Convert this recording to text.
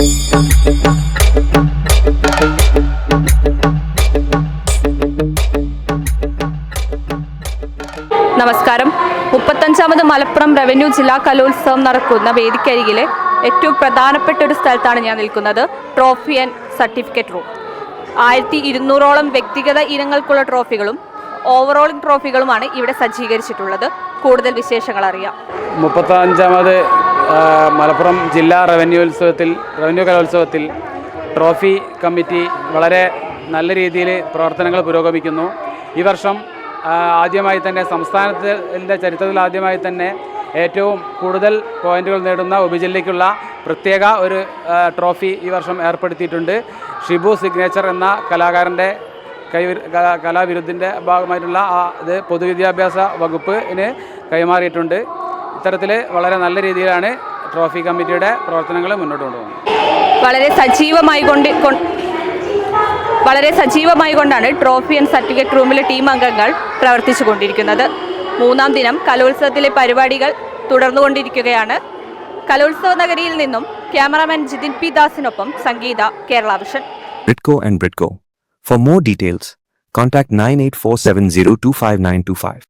നമസ്കാരം. 35ാമത് മലപ്പുറം റവന്യൂ ജില്ലാ കലോത്സവം നടക്കുന്ന വേദിക്കരികിലെ ഏറ്റവും പ്രധാനപ്പെട്ട ഒരു സ്ഥലത്താണ് ഞാൻ നിൽക്കുന്നത്. Trophy and certificate room. 1200ഓളം വ്യക്തിഗത ഇനങ്ങൾക്കുള്ള ട്രോഫികളും ഓവറോളിംഗ് ട്രോഫികളുമാണ് ഇവിടെ സജ്ജീകരിച്ചിട്ടുള്ളത്. കൂടുതൽ വിശേഷങ്ങൾ അറിയാം. 35ാമത് മലപ്പുറം ജില്ലാ റവന്യൂ കലോത്സവത്തിൽ ട്രോഫി കമ്മിറ്റി വളരെ നല്ല രീതിയിൽ പ്രവർത്തനങ്ങൾ പുരോഗമിക്കുന്നു. ഈ വർഷം ആദ്യമായി തന്നെ സംസ്ഥാനത്തിൻ്റെ ചരിത്രത്തിൽ ആദ്യമായി തന്നെ ഏറ്റവും കൂടുതൽ പോയിന്റുകൾ നേടുന്ന ഉപജില്ലയ്ക്കുള്ള പ്രത്യേക ഒരു ട്രോഫി ഈ വർഷം ഏർപ്പെടുത്തിയിട്ടുണ്ട്. ഷിബു സിഗ്നേച്ചർ എന്ന കലാകാരൻ്റെ കലാവിരുദ്ധിൻ്റെ ഭാഗമായിട്ടുള്ള ഇത് പൊതുവിദ്യാഭ്യാസ വകുപ്പിന് കൈമാറിയിട്ടുണ്ട്. ഇത്തരത്തിൽ വളരെ നല്ല രീതിയിലാണ് ട്രോഫി കമ്മിറ്റിയുടെ പ്രവർത്തനങ്ങൾ മുന്നോട്ട് കൊണ്ടുപോകുന്നത്. വളരെ സജീവമായി കൊണ്ടാണ് ട്രോഫി ആൻഡ് സർട്ടിഫിക്കറ്റ് റൂമിലെ ടീം അംഗങ്ങൾ പ്രവർത്തിച്ചു കൊണ്ടിരിക്കുന്നത്. 3ാം ദിനം കലോത്സവത്തിലെ പരിപാടികൾ തുടർന്നുകൊണ്ടിരിക്കുകയാണ്. കലോത്സവ നഗരിയിൽ നിന്നും ക്യാമറാമാൻ ജിതിൻ പി ദാസിനൊപ്പം Sangeetha, Kerala vision. Britco and Britco. For more details, contact 9847025925.